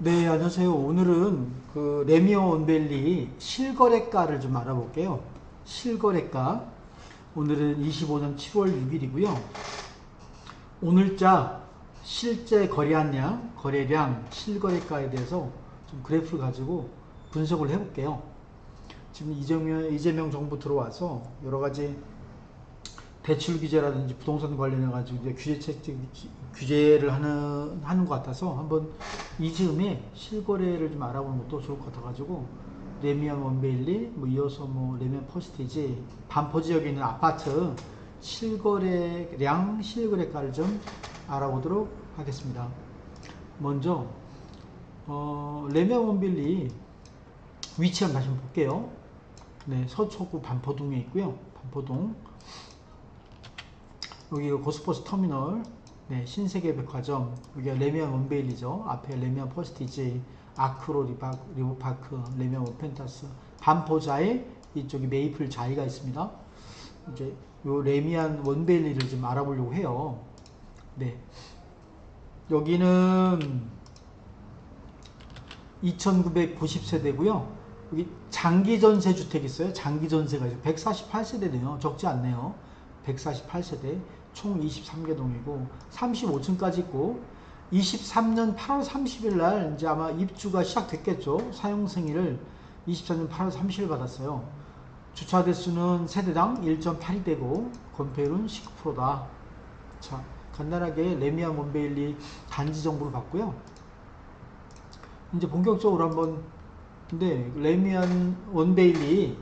네, 안녕하세요. 오늘은 그 레미오 원밸리 실거래가를 좀 알아볼게요. 실거래가. 오늘은 25년 7월 6일이고요. 오늘자 실제 거래한 양, 거래량, 실거래가에 대해서 좀 그래프를 가지고 분석을 해볼게요. 지금 이재명 정부 들어와서 여러 가지 대출 규제라든지 부동산 관련해 가지고 이제 규제를 하는 것 같아서 한번 이 즈음에 실거래를 좀 알아보는 것도 좋을 것 같아가지고 레미안 원베일리 뭐 이어서 뭐 레미안 퍼스티지 반포 지역에 있는 아파트 실거래량 실거래가를 좀 알아보도록 하겠습니다. 먼저 레미안 원베일리 위치 한번 다시 볼게요. 네, 서초구 반포동에 있고요. 반포동. 여기가 고스포스 터미널, 네, 신세계백화점, 여기가 레미안 원베일리죠. 앞에 레미안 퍼스티지, 아크로 리버파크, 레미안 원펜타스, 반포자에 이쪽이 메이플 자이가 있습니다. 이제 요 레미안 원베일리를 좀 알아보려고 해요. 네, 여기는 2990세대고요. 여기 장기전세 주택 있어요. 장기전세가 있어요. 148세대네요. 적지 않네요. 148세대. 총 23개 동이고 35층까지 있고 23년 8월 30일 날 이제 아마 입주가 시작됐겠죠. 사용 승인을 23년 8월 30일 받았어요. 주차 대수는 세대당 1.82대고 건폐율은 19%다. 자, 간단하게 레미안 원베일리 단지 정보를 봤고요. 이제 본격적으로 한번 근데 레미안 원베일리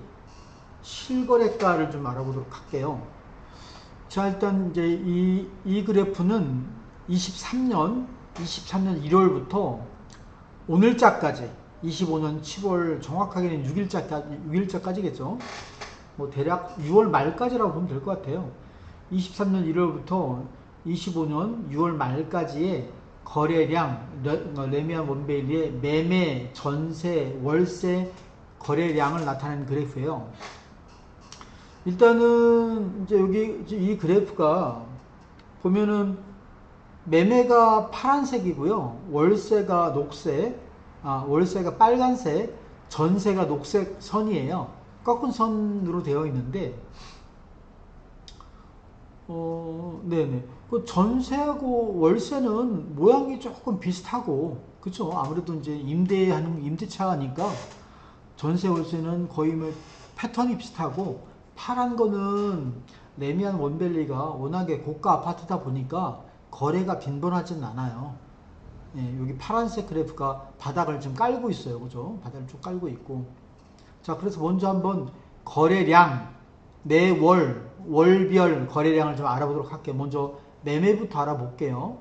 실거래가를 좀 알아보도록 할게요. 자, 일단 이제 이 그래프는 23년 1월부터 오늘자까지 25년 7월 정확하게는 6일자까지겠죠. 뭐 대략 6월 말까지라고 보면 될 것 같아요. 23년 1월부터 25년 6월 말까지의 거래량, 레미안 원베일리의 매매, 전세, 월세 거래량을 나타내는 그래프예요. 일단은 이제 여기 이 그래프가 보면은 매매가 파란색이고요. 월세가 녹색, 월세가 빨간색, 전세가 녹색 선이에요. 꺾은 선으로 되어 있는데, 네네. 그 전세하고 월세는 모양이 조금 비슷하고, 그쵸? 아무래도 이제 임대차니까 전세 월세는 거의 뭐 패턴이 비슷하고, 파란 거는 레미안 원밸리가 워낙에 고가 아파트다 보니까 거래가 빈번하지는 않아요. 예, 여기 파란색 그래프가 바닥을 좀 깔고 있어요. 그죠? 바닥을 좀 깔고 있고. 자, 그래서 먼저 한번 거래량, 월별 거래량을 좀 알아보도록 할게요. 먼저 매매부터 알아볼게요.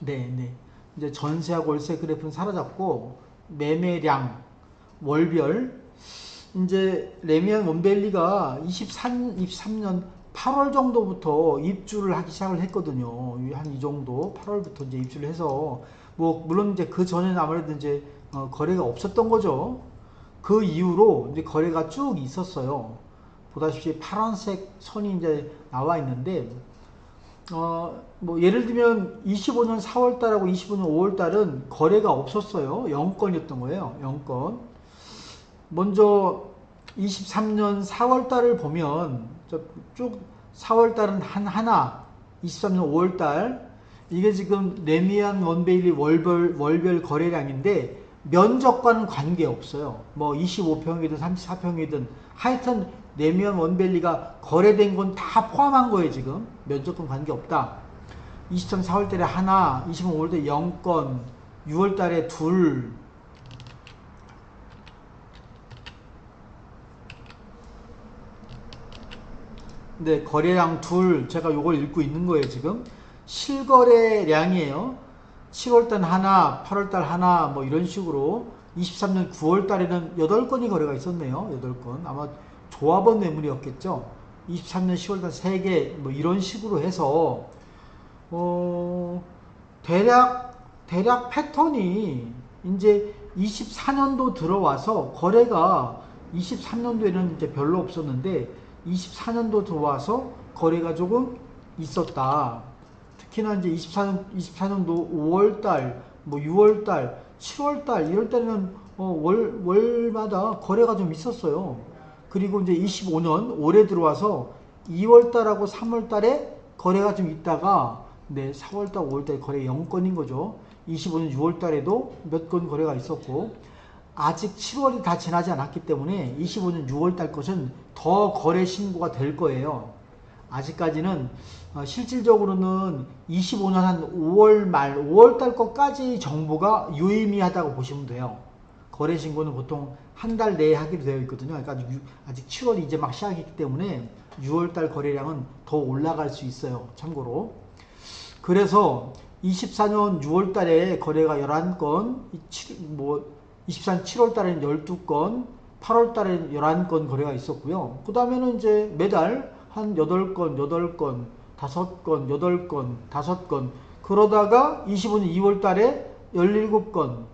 네, 네. 이제 전세하고 월세 그래프는 사라졌고, 매매량, 월별, 이제 레미안 원밸리가 23년 8월 정도부터 입주를 하기 시작을 했거든요. 한 이 정도 8월부터 이제 입주를 해서 뭐 물론 이제 그 전에는 아무래도 이제 거래가 없었던 거죠. 그 이후로 이제 거래가 쭉 있었어요. 보다시피 파란색 선이 이제 나와 있는데 뭐 예를 들면 25년 4월 달하고 25년 5월 달은 거래가 없었어요. 0건이었던 거예요. 0건. 먼저 23년 4월 달을 보면 쭉 4월 달은 하나, 23년 5월 달 이게 지금 레미안 원베일리 월별 거래량인데 면적과는 관계없어요. 뭐 25평이든 34평이든 하여튼 레미안 원베일리가 거래된 건 다 포함한 거예요. 지금 면적과는 관계없다. 23년 4월 달에 하나, 25년 5월 달에 0건, 6월 달에 둘, 네, 거래량 둘, 제가 요걸 읽고 있는 거예요, 지금. 실거래량이에요. 7월달 하나, 8월달 하나, 뭐 이런 식으로 23년 9월달에는 8건이 거래가 있었네요. 8건. 아마 조합원 매물이었겠죠. 23년 10월달 3개, 뭐 이런 식으로 해서, 대략 패턴이 이제 24년도 들어와서 거래가 23년도에는 이제 별로 없었는데 24년도 들어와서 거래가 조금 있었다. 특히나 이제 24년도 5월달, 뭐 6월달, 7월달, 1월달에는 월마다 거래가 좀 있었어요. 그리고 이제 25년 올해 들어와서 2월달하고 3월달에 거래가 좀 있다가 네, 4월달, 5월달 거래 0건인 거죠. 25년 6월달에도 몇 건 거래가 있었고 아직 7월이 다 지나지 않았기 때문에 25년 6월달 것은 더 거래 신고가 될 거예요. 아직까지는 실질적으로는 25년 한 5월 말, 5월달 것까지 정보가 유의미하다고 보시면 돼요. 거래 신고는 보통 한 달 내에 하기로 되어 있거든요. 그러니까 아직 7월이 이제 막 시작했기 때문에 6월달 거래량은 더 올라갈 수 있어요. 참고로. 그래서 24년 6월달에 거래가 11건, 24년 7월달에는 12건, 8월달에는 11건 거래가 있었고요. 그 다음에는 이제 매달 한 8건, 8건, 5건, 8건, 5건 그러다가 25년 2월달에 17건,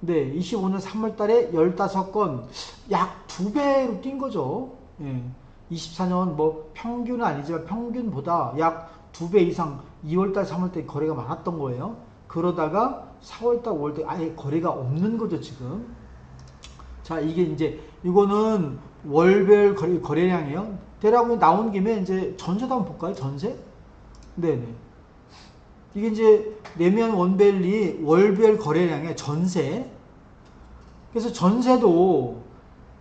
네, 25년 3월달에 15건, 약 2배로 뛴 거죠. 예. 24년 뭐 평균은 아니지만 평균보다 약 2배 이상 2월달, 3월달 거래가 많았던 거예요. 그러다가 4월달, 5월달 아예 거래가 없는 거죠, 지금. 자, 이게 이제 이거는 월별 거래량이에요. 대략 나온 김에 이제 전세도 한번 볼까요? 전세? 네네. 이게 이제 레미안 원밸리 월별 거래량의 전세. 그래서 전세도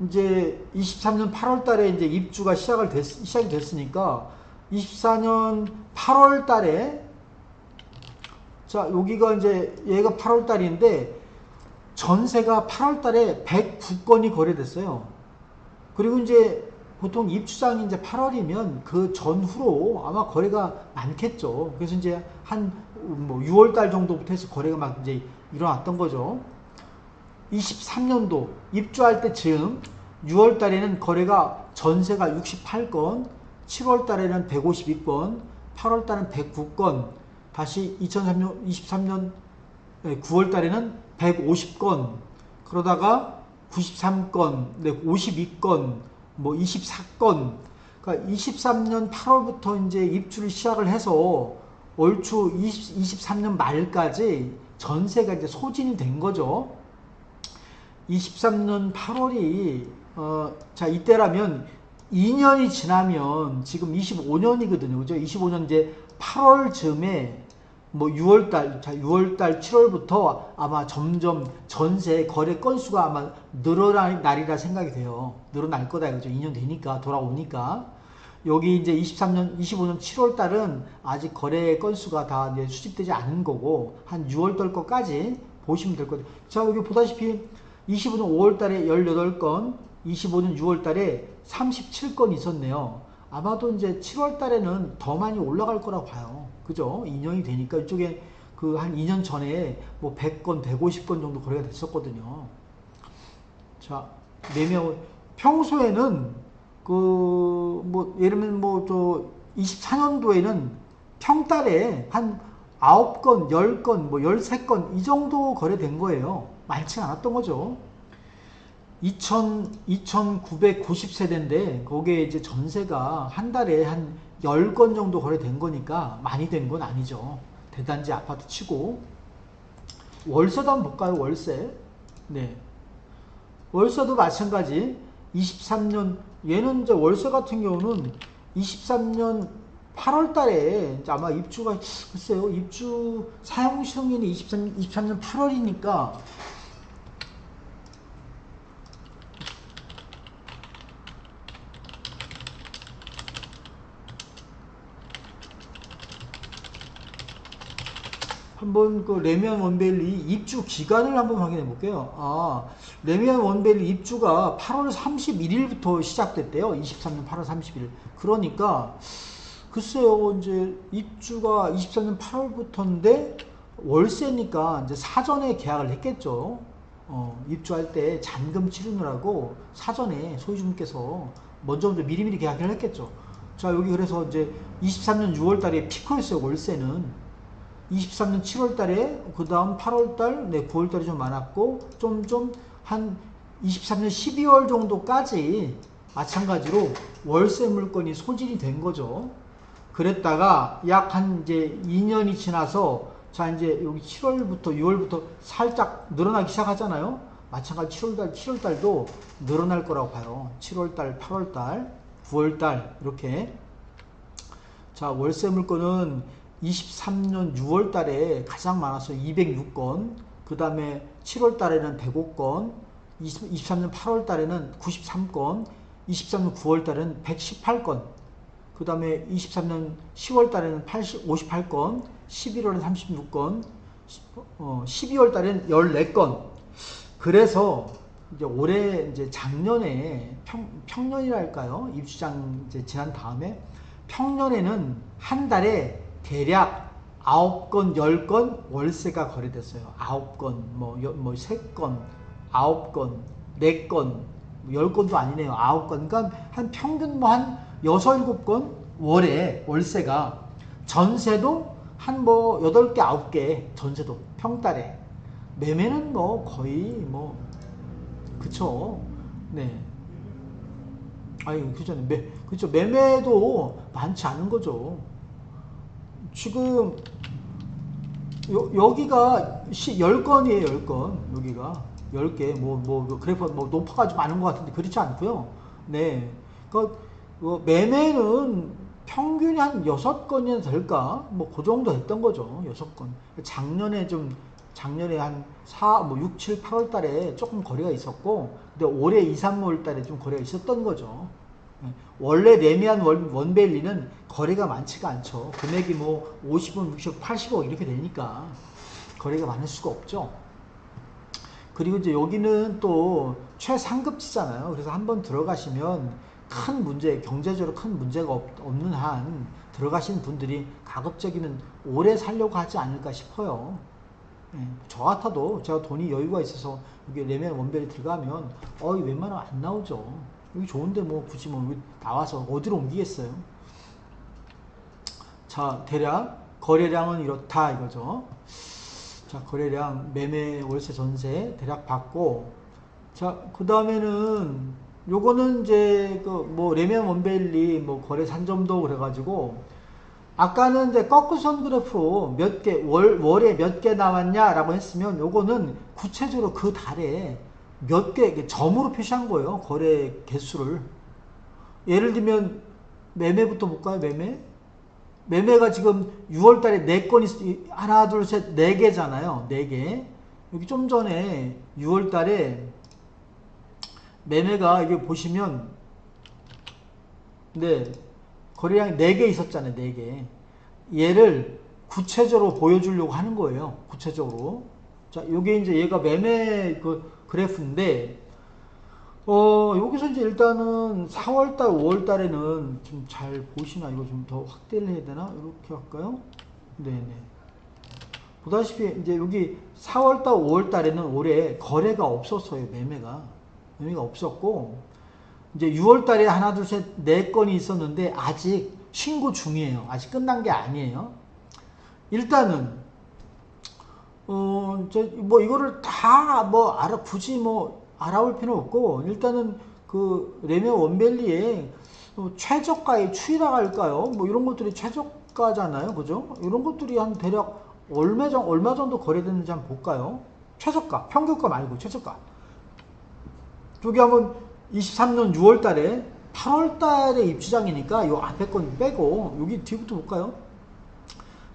이제 23년 8월 달에 이제 입주가 시작이 됐으니까 24년 8월 달에 자, 여기가 이제 얘가 8월 달인데 전세가 8월 달에 109건이 거래됐어요. 그리고 이제 보통 입주장이 이제 8월이면 그 전후로 아마 거래가 많겠죠. 그래서 이제 한 뭐 6월 달 정도부터 해서 거래가 막 이제 일어났던 거죠. 23년도 입주할 때쯤 6월 달에는 거래가 전세가 68건, 7월 달에는 152건, 8월 달은 109건, 다시 23년 9월 달에는 150건, 그러다가 93건, 네, 52건, 뭐 24건, 그러니까 23년 8월부터 이제 입주를 시작을 해서 얼추 23년 말까지 전세가 이제 소진이 된 거죠. 23년 8월이 자, 이때라면 2년이 지나면 지금 25년이거든요. 그죠? 25년 이제 8월쯤에 뭐 6월달, 자, 6월달, 7월부터 아마 점점 전세 거래 건수가 아마 늘어날 날이라 생각이 돼요. 늘어날 거다. 그죠? 2년 되니까, 돌아오니까. 여기 이제 25년 7월달은 아직 거래 건수가 다 이제 수집되지 않은 거고, 한 6월달 거까지 보시면 될 거예요. 자, 여기 보다시피 25년 5월달에 18건, 25년 6월달에 37건 있었네요. 아마도 이제 7월달에는 더 많이 올라갈 거라고 봐요. 그죠? 2년이 되니까 이쪽에 그 한 2년 전에 뭐 100건, 150건 정도 거래가 됐었거든요. 자, 매매 평소에는 그 뭐 예를 들면 뭐 저 24년도에는 평달에 한 9건, 10건, 뭐 13건 이 정도 거래된 거예요. 많지 않았던 거죠. 2,990세대인데 거기에 이제 전세가 한 달에 한 10건 정도 거래된 거니까 많이 된 건 아니죠. 대단지 아파트 치고. 월세도 한번 볼까요? 월세. 네. 월세도 마찬가지. 23년 얘는 이제 월세 같은 경우는 23년 8월 달에 아마 입주가 글쎄요. 입주 사용 승인이 23년 8월이니까 한번 그 레미안 원밸리 입주 기간을 한번 확인해 볼게요. 아, 레미안 원밸리 입주가 8월 31일부터 시작됐대요. 23년 8월 31일. 그러니까 글쎄요, 이제 입주가 23년 8월부터인데 월세니까 이제 사전에 계약을 했겠죠. 입주할 때 잔금 치르느라고 사전에 소유주분께서 먼저 미리미리 계약을 했겠죠. 자, 여기 그래서 이제 23년 6월 달에 피크였어요, 월세는. 23년 7월 달에, 그 다음 8월 달, 네, 9월 달이 좀 많았고, 한 23년 12월 정도까지 마찬가지로 월세 물건이 소진이 된 거죠. 그랬다가 약 한 이제 2년이 지나서 자, 이제 여기 7월부터 6월부터 살짝 늘어나기 시작하잖아요. 마찬가지 7월달도 늘어날 거라고 봐요. 7월달, 8월달, 9월달 이렇게. 자, 월세 물건은 23년 6월달에 가장 많았어요. 206건. 그 다음에 7월달에는 105건, 23년 8월달에는 93건, 23년 9월달에는 118건. 그 다음에 23년 10월달에는 58건, 11월에 36건, 12월달에는 14건. 그래서 이제 올해 이제 작년에 평년이랄까요? 입주장 이제 지난 다음에 평년에는 한 달에 대략 9건, 10건 월세가 거래됐어요. 9건, 뭐 3건, 9건, 4건, 10건도 아니네요. 9건. 그러니까 한 평균 뭐 한 6, 7건 월에 월세가 전세도 한 뭐 8개, 9개 전세도 평달에 매매는 뭐 거의 뭐 그쵸. 네. 아니 그죠. 그쵸. 매매도 많지 않은 거죠. 지금 여기가 10건이에요. 10건. 여기가 10개 그래프 뭐 높아가지고 많은 것 같은데 그렇지 않고요. 네. 그러니까 매매는 평균이 한 6건이나 될까? 뭐 그 정도 했던 거죠. 6건. 작년에 한 6, 7, 8월 달에 조금 거래가 있었고, 근데 올해 2, 3월 달에 좀 거래가 있었던 거죠. 원래 레미안 원베일리는 거래가 많지가 않죠. 금액이 뭐 50억, 60억, 80억 이렇게 되니까 거래가 많을 수가 없죠. 그리고 이제 여기는 또 최상급지잖아요. 그래서 한번 들어가시면 경제적으로 큰 문제가 없는 한 들어가신 분들이 가급적이면 오래 살려고 하지 않을까 싶어요. 저 같아도 제가 돈이 여유가 있어서 여기 레미안 원벨이 들어가면 웬만하면 안 나오죠. 여기 좋은데 뭐 굳이 뭐 나와서 어디로 옮기겠어요. 자, 대략 거래량은 이렇다 이거죠. 자, 거래량, 매매, 월세, 전세 대략 봤고, 자, 그 다음에는 요거는 이제 뭐 레미안 원베일리 뭐 거래 산점도 그래가지고, 아까는 이제 거꾸선 그래프로 몇 개, 월에 몇 개 나왔냐라고 했으면 요거는 구체적으로 그 달에 몇 개, 점으로 표시한 거예요. 거래 개수를. 예를 들면 매매부터 볼까요? 매매가 지금 6월 달에 4건 하나, 둘, 셋, 4개잖아요. 4개. 여기 좀 전에 6월 달에 매매가 이게 보시면 네. 거래량이 4개 있었잖아요. 4개. 얘를 구체적으로 보여주려고 하는 거예요. 구체적으로. 자, 요게 이제 얘가 매매 그래프인데, 여기서 이제 일단은 4월달, 5월달에는 좀 잘 보시나, 이거 좀 더 확대를 해야 되나? 이렇게 할까요? 네네. 보다시피 이제 여기 4월달, 5월달에는 올해 거래가 없었어요. 매매가 없었고, 이제 6월달에 하나, 둘, 셋, 4건이 있었는데 아직 신고 중이에요. 아직 끝난 게 아니에요. 일단은 뭐 이거를 다 뭐 굳이 뭐 알아볼 필요 없고, 일단은 그 레미안 원밸리의 최저가의 추이라고 할까요? 뭐 이런 것들이 최저가잖아요. 그죠? 이런 것들이 한 대략 얼마 정도 거래됐는지 한번 볼까요? 최저가, 평균가 말고 최저가. 여기 한번 23년 6월 달에 8월 달에 입주장이니까 요 앞에 건 빼고 여기 뒤부터 볼까요?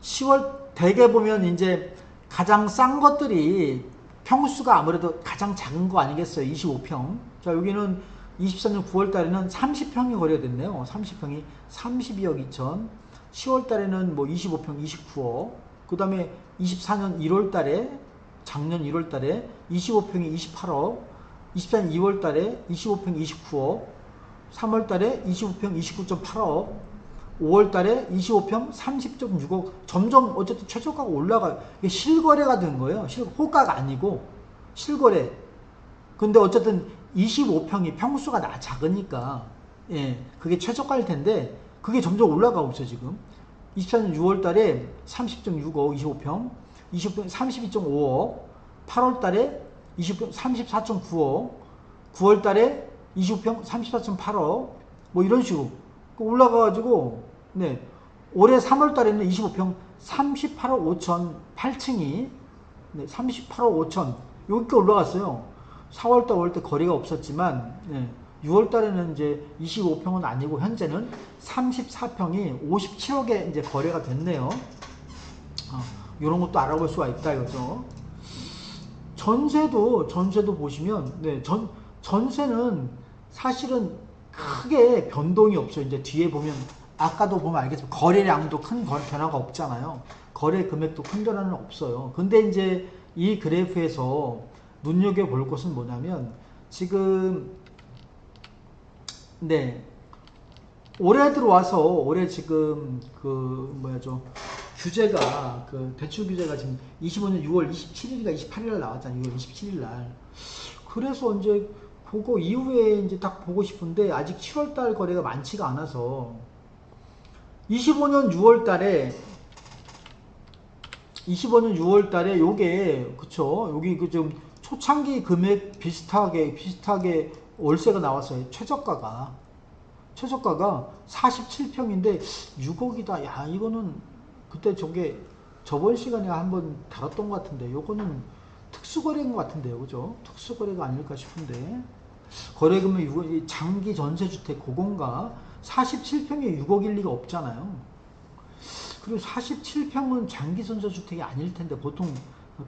10월 대개 보면 이제 가장 싼 것들이 평수가 아무래도 가장 작은 거 아니겠어요? 25평. 자, 여기는 23년 9월 달에는 30평이 거래됐네요. 30평이 32억 2천. 10월 달에는 뭐 25평 29억. 그 다음에 24년 1월 달에, 작년 1월 달에 25평이 28억. 24년 2월 달에 25평 29억. 3월 달에 25평 29.8억. 5월 달에 25평 30.6억. 점점 어쨌든 최저가가 올라가요. 이게 실거래가 된 거예요. 호가가 아니고 실거래. 근데 어쨌든 25평이 평수가 작으니까 그게 최저가일 텐데 그게 점점 올라가고 있어요. 지금 24년 6월 달에 30.6억 25평 32.5억. 8월 달에 20평 34.9억. 9월 달에 25평 34.8억. 뭐 이런 식으로 올라가가지고 올해 3월 달에는 25평 38억 5천 8층이 네, 38억 5천 여기까지 올라갔어요. 4월달 5월달 거래가 없었지만 네, 6월달에는 이제 25평은 아니고 현재는 34평이 57억에 이제 거래가 됐네요. 이런 것도 알아볼 수가 있다 이거죠. 전세도 보시면 네, 전세는 사실은 크게 변동이 없어요. 이제 뒤에 보면 아까도 보면 알겠지만 거래량도 큰 변화가 없잖아요. 거래 금액도 큰 변화는 없어요. 근데 이제 이 그래프에서 눈여겨볼 것은 뭐냐면 지금 네 올해 들어와서 올해 지금 그 뭐야죠 규제가 그 대출 규제가 지금 25년 6월 27일인가 28일 날 나왔잖아요. 6월 27일 날. 그래서 이제 그거 이후에 이제 딱 보고 싶은데 아직 7월 달 거래가 많지가 않아서 25년 6월 달에 요게 그쵸 여기 그 좀 초창기 금액 비슷하게 월세가 나왔어요. 최저가가 47평인데 6억이다. 야 이거는 그때 저번 시간에 한번 다뤘던 것 같은데 요거는 특수거래인 것 같은데요. 그죠? 특수거래가 아닐까 싶은데 거래금은 6억, 장기 전세주택 고공가 47평에 6억일 리가 없잖아요. 그리고 47평은 장기 전세주택이 아닐 텐데 보통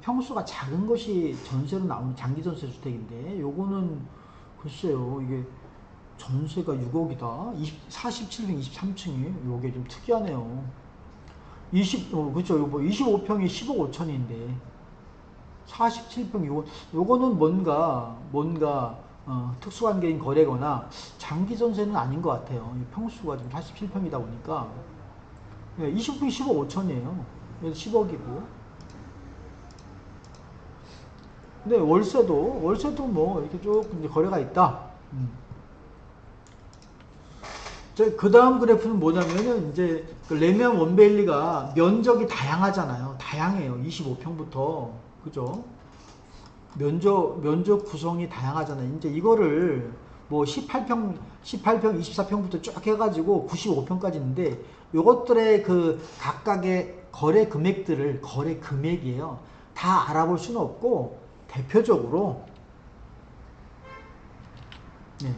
평수가 작은 것이 전세로 나오는 장기 전세주택인데 요거는 글쎄요 이게 전세가 6억이다. 47평 23층이 요게 좀 특이하네요. 그쵸. 뭐 25평이 10억 5천인데 47평 요거는 뭔가 특수관계인 거래거나 장기 전세는 아닌 것 같아요. 평수가 지금 47평이다 보니까 20평이 10억 5천이에요. 10억이고. 근데 월세도 뭐 이렇게 쭉 이제 거래가 있다. 그 다음 그래프는 뭐냐면은 이제 그 레미안 원베일리가 면적이 다양하잖아요. 다양해요. 25평부터 그죠? 면적 구성이 다양하잖아요. 이제 이거를 뭐 18평, 24평부터 쭉 해가지고 95평까지 있는데 요것들의 그 각각의 거래 금액이에요. 다 알아볼 수는 없고 대표적으로 네.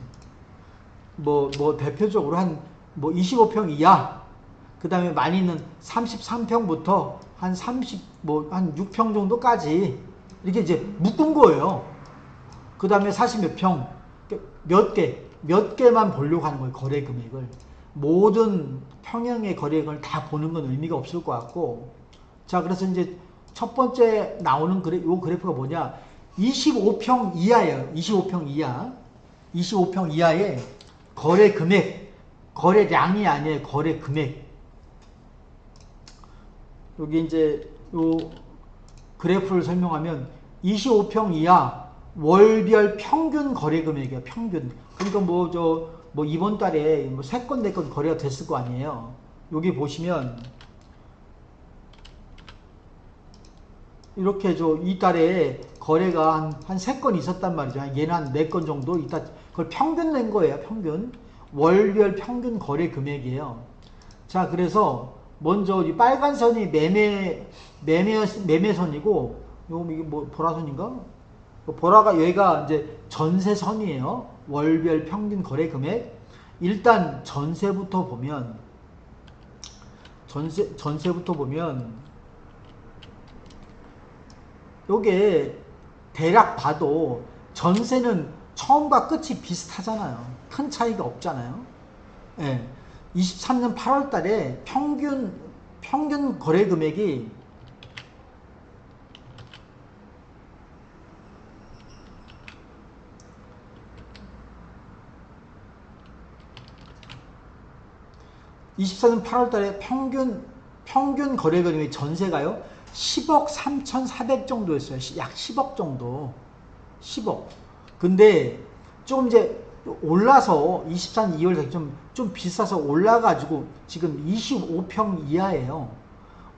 대표적으로 뭐 25평 이하, 그 다음에 많이는 33평부터 한 6평 정도까지 이렇게 이제 묶은 거예요. 그 다음에 40몇 평, 몇 개만 보려고 하는 거예요. 거래 금액을. 모든 평형의 거래액을 다 보는 건 의미가 없을 것 같고. 자, 그래서 이제 첫 번째 나오는 요 그래프가 뭐냐. 25평 이하예요. 25평 이하. 25평 이하의 거래 금액, 거래량이 아니에요. 거래 금액. 여기 이제 요 그래프를 설명하면 25평 이하 월별 평균 거래 금액이에요. 평균. 그러니까 뭐 이번 달에 뭐 3건 4건 거래가 됐을 거 아니에요. 여기 보시면 이렇게 이 달에 거래가 한 3건 있었단 말이죠. 얘는 한 4건 정도 있다. 그걸 평균 낸 거예요. 평균. 월별 평균 거래 금액이에요. 자, 그래서 먼저 이 빨간 선이 매매선이고, 이게 뭐 보라선인가? 보라가 여기가 이제 전세선이에요. 월별 평균 거래 금액. 일단 전세부터 보면 요게 대략 봐도 전세는 처음과 끝이 비슷하잖아요. 큰 차이가 없잖아요. 예. 23년 8월 달에 평균 거래 금액이 24년 8월 달에 평균 거래 금액이 전세가요. 10억 3,400 정도였어요. 약 10억 정도. 10억. 근데 조금 이제 올라서 24년 2월 좀 비싸서 올라가지고 지금 25평 이하예요.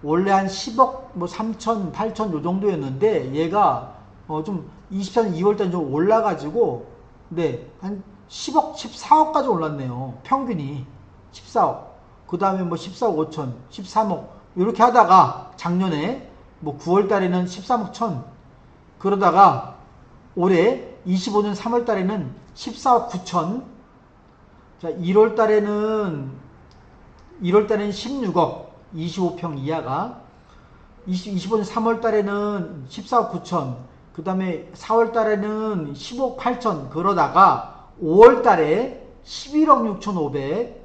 원래 한 10억 뭐 3천, 8천 요 정도였는데 얘가 좀 24년 2월 달에 좀 올라가지고 네, 한 10억, 14억까지 올랐네요. 평균이 14억. 그 다음에 뭐 14억 5천, 13억 이렇게 하다가 작년에 뭐 9월 달에는 13억 천, 그러다가 올해 25년 3월 달에는 14억 9천, 자 1월 달에는 16억 25평 이하가, 25년 3월 달에는 14억 9천, 그 다음에 4월 달에는 15억 8천, 그러다가 5월 달에 11억 6,500,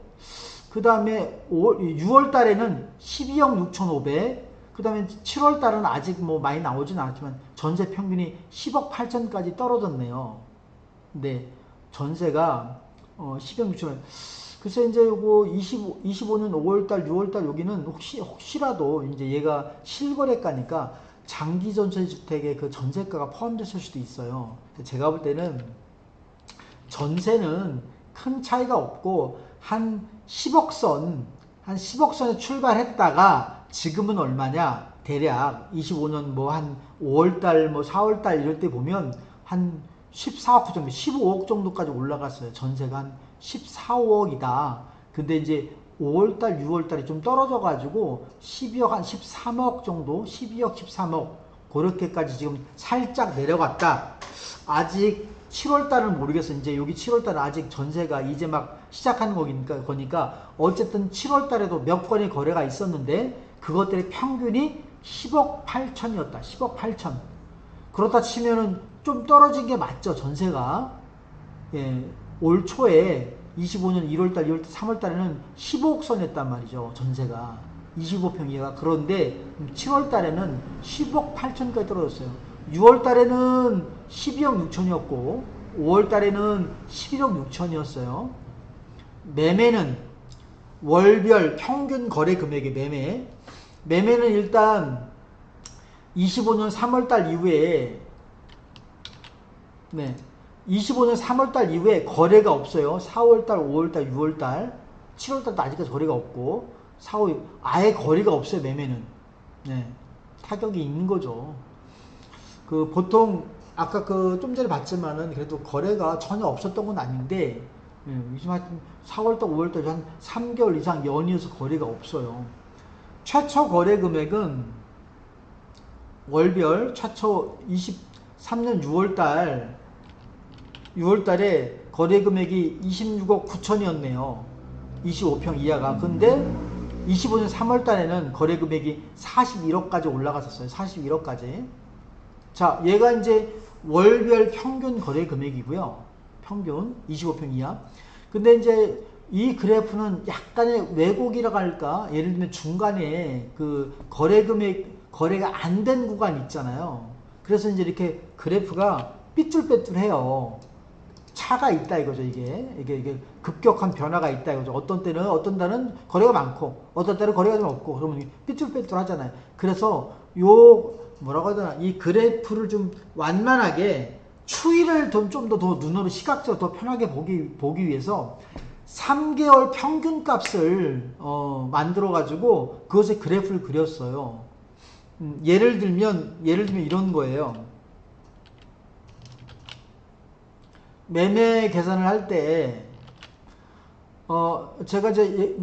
그 다음에 6월 달에는 12억 6,500, 그 다음에 7월 달은 아직 뭐 많이 나오진 않았지만 전세 평균이 10억 8천까지 떨어졌네요. 근데 전세가 10억 6천. 그래서 이제 요거 25년 5월달, 6월달 여기는 혹시라도 이제 얘가 실거래가니까 장기 전세 주택의 그 전세가가 포함됐을 수도 있어요. 제가 볼 때는 전세는 큰 차이가 없고 한 10억 선에 출발했다가 지금은 얼마냐? 대략 25년 뭐 한 5월달 뭐 4월달 이럴 때 보면 한 14억 정도, 15억 정도까지 올라갔어요. 전세가 한 14, 5억이다. 근데 이제 5월달, 6월달이 좀 떨어져가지고 12억, 한 13억 정도, 12억, 13억 그렇게까지 지금 살짝 내려갔다. 아직 7월달은 모르겠어요. 이제 여기 7월달은 아직 전세가 이제 막 시작하는 거니까 어쨌든 7월달에도 몇 건의 거래가 있었는데 그것들의 평균이 10억 8천이었다. 10억 8천. 그렇다 치면은 좀 떨어진 게 맞죠. 전세가. 예, 올 초에 25년 1월달, 2월달, 3월달에는 15억 선이었단 말이죠. 전세가. 25평 이하가. 그런데 7월달에는 10억 8천까지 떨어졌어요. 6월달에는 12억 6천이었고 5월달에는 11억 6천이었어요. 매매는 월별 평균 거래 금액의 매매는 일단 25년 3월달 이후에 25년 3월달 이후에 거래가 없어요. 4월달, 5월달, 6월달, 7월달도 아직까지 거래가 없고 4, 5, 아예 거래가 없어요. 매매는. 타격이 있는 거죠. 그 보통 아까 그 좀 전에 봤지만은 그래도 거래가 전혀 없었던 건 아닌데 요즘 하여튼 4월달, 5월달 한 3개월 이상 연이어서 거래가 없어요. 최초 거래 금액은 월별 최초 23년 6월달에 거래 금액이 26억 9천이었네요. 25평 이하가. 근데 25년 3월달에는 거래 금액이 41억까지 올라갔었어요. 41억까지. 자, 얘가 이제 월별 평균 거래 금액이고요. 평균 25평 이하. 근데 이제 이 그래프는 약간의 왜곡이라고 할까? 예를 들면 중간에 그 거래 금액, 거래가 안 된 구간 있잖아요. 그래서 이제 이렇게 그래프가 삐뚤빼뚤해요. 차가 있다 이거죠. 이게 급격한 변화가 있다 이거죠. 어떤 달은 거래가 많고 어떤 때는 거래가 좀 없고 그러면 삐뚤빼뚤 하잖아요. 그래서 뭐라고 해야 되나, 이 그래프를 좀 완만하게 추이를 좀 더 눈으로 시각적으로 더 편하게 보기 위해서 3개월 평균 값을 만들어 가지고 그것의 그래프를 그렸어요. 예를 들면 이런 거예요. 매매 계산을 할 때 제가 이제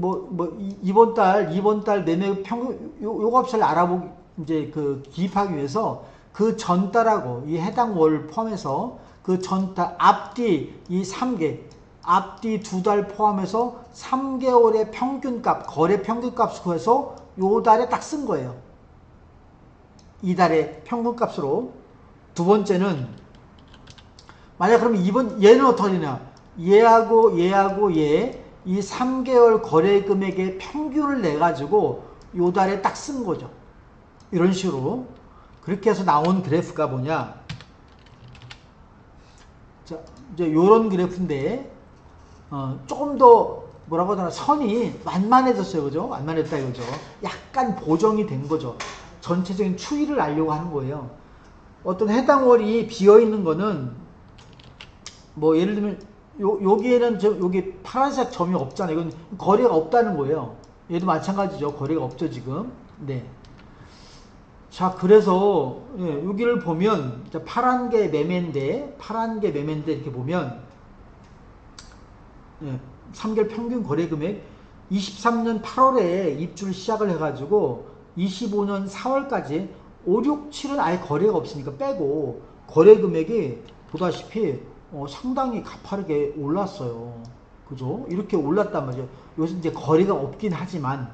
이번 달 매매 평균 요 값을 이제 기입하기 위해서 그 전달하고 이 해당 월 포함해서 그 전달 앞뒤 이 3개 앞뒤 2달 포함해서 3개월의 평균값, 거래 평균값을 구해서 요 달에 딱 쓴 거예요. 이 달의 평균값으로. 두 번째는 만약 그러면 얘는 어떻게 되냐? 얘하고 얘 이 3개월 거래 금액의 평균을 내 가지고 요 달에 딱 쓴 거죠. 이런 식으로. 그렇게 해서 나온 그래프가 뭐냐? 자, 이제 요런 그래프인데 조금 더 뭐라고 하더라, 선이 완만해졌어요. 그죠? 완만했다 이거죠. 약간 보정이 된 거죠. 전체적인 추이를 알려고 하는 거예요. 어떤 해당 월이 비어 있는 거는 뭐 예를 들면 여기에는 여기 파란색 점이 없잖아요. 이건 거래가 없다는 거예요. 얘도 마찬가지죠. 거래가 없죠, 지금. 네. 자, 그래서 여기를 보면 파란 게 매매인데 이렇게 보면 3개월 평균 거래 금액 23년 8월에 입주를 시작을 해가지고 25년 4월까지 5, 6, 7은 아예 거래가 없으니까 빼고 거래 금액이 보다시피 상당히 가파르게 올랐어요. 그죠? 이렇게 올랐단 말이죠. 요즘 이제 거래가 없긴 하지만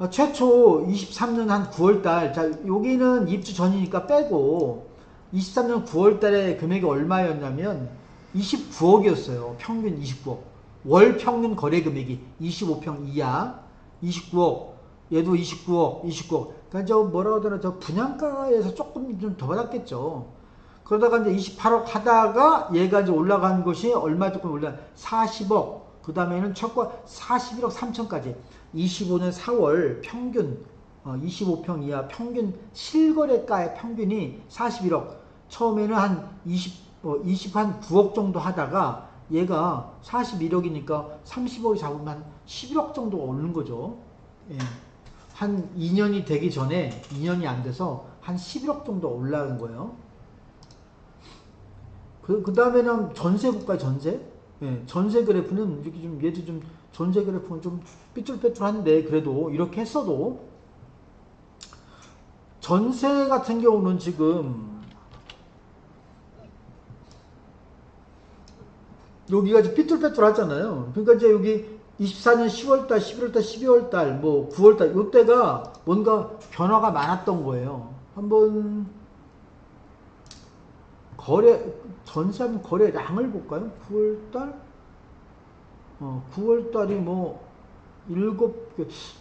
최초 23년 한 9월달, 자 여기는 입주 전이니까 빼고 23년 9월달에 금액이 얼마였냐면 29억이었어요. 평균 29억. 월 평균 거래 금액이 25평 이하 29억. 얘도 29억, 29억. 그러니까 저 뭐라고 하더라, 저 분양가에서 조금 좀 더 받았겠죠. 그러다가 이제 28억 하다가 얘가 이제 올라간 것이 얼마 조금 올라 40억. 그 다음에는 첫과 41억 3천까지. 25년 4월 평균 25평 이하 평균 실거래가의 평균이 41억. 처음에는 한 20한 9억 정도 하다가 얘가 41억이니까 30억이 잡으면 11억 정도가 오르는 거죠. 예. 한 2년이 되기 전에 2년이 안 돼서 한 11억 정도 올라간 거예요. 그 다음에는 전세 볼까요? 전세? 예, 전세 그래프는 이렇게 좀 얘도 좀 전세 그래프는 좀 삐뚤빼뚤한데 그래도 이렇게 했어도 전세 같은 경우는 지금 여기가 이제 삐뚤빼뚤하잖아요. 그러니까 이제 여기 24년 10월달, 11월달, 12월달, 뭐 9월달 이때가 뭔가 변화가 많았던 거예요. 한번 전세하면 거래량을 볼까요? 9월달? 9월달이 뭐 7개,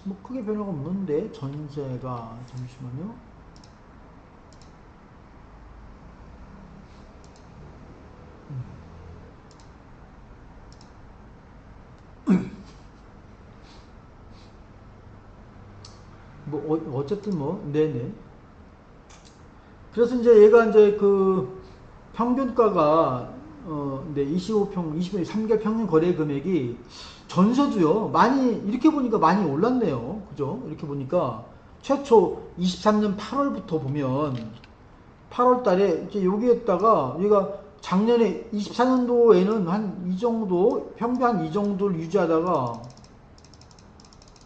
뭐 크게 변화가 없는데 전세가 잠시만요. 뭐 어쨌든 뭐 네네. 그래서 이제 얘가 이제 그 평균가가 네 25평 20평 3개월 평균 거래 금액이 전세도요 많이 이렇게 보니까 많이 올랐네요. 그죠? 이렇게 보니까 최초 23년 8월부터 보면 8월 달에 이제 여기에다가 얘가 작년에 24년도에는 한 이 정도 평균 한 이 정도를 유지하다가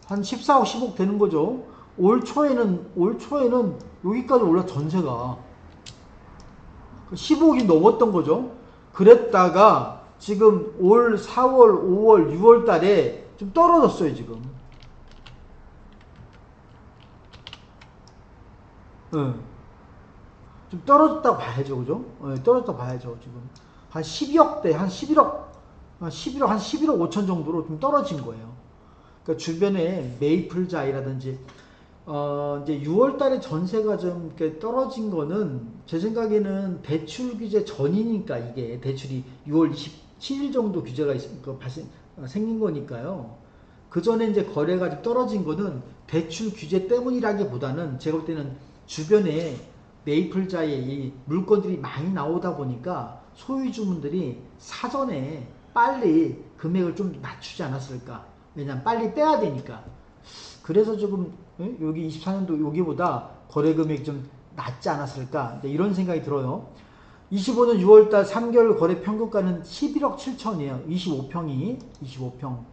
한 14억 15억 되는 거죠. 올 초에는 여기까지 올라 전세가 15억이 넘었던 거죠. 그랬다가 지금 올 4월, 5월, 6월 달에 좀 떨어졌어요, 지금. 네. 좀 떨어졌다고 봐야죠, 그죠? 네, 떨어졌다고 봐야죠, 지금. 한 12억대, 한 11억, 한 11억 5천 정도로 좀 떨어진 거예요. 그러니까 주변에 메이플자이라든지 이제 6월 달에 전세가 좀 이렇게 떨어진 거는 제 생각에는 대출 규제 전이니까 이게 대출이 6월 27일 정도 규제가 생긴 거니까요. 그 전에 이제 거래가 좀 떨어진 거는 대출 규제 때문이라기보다는 제가 볼 때는 주변에 메이플자의 이 물건들이 많이 나오다 보니까 소유주분들이 사전에 빨리 금액을 좀 낮추지 않았을까. 왜냐면 빨리 빼야 되니까. 그래서 조금 여기 24년도 여기보다 거래 금액이 좀 낮지 않았을까 이런 생각이 들어요. 25년 6월달 3개월 거래 평균가는 11억 7천이에요. 25평이 25평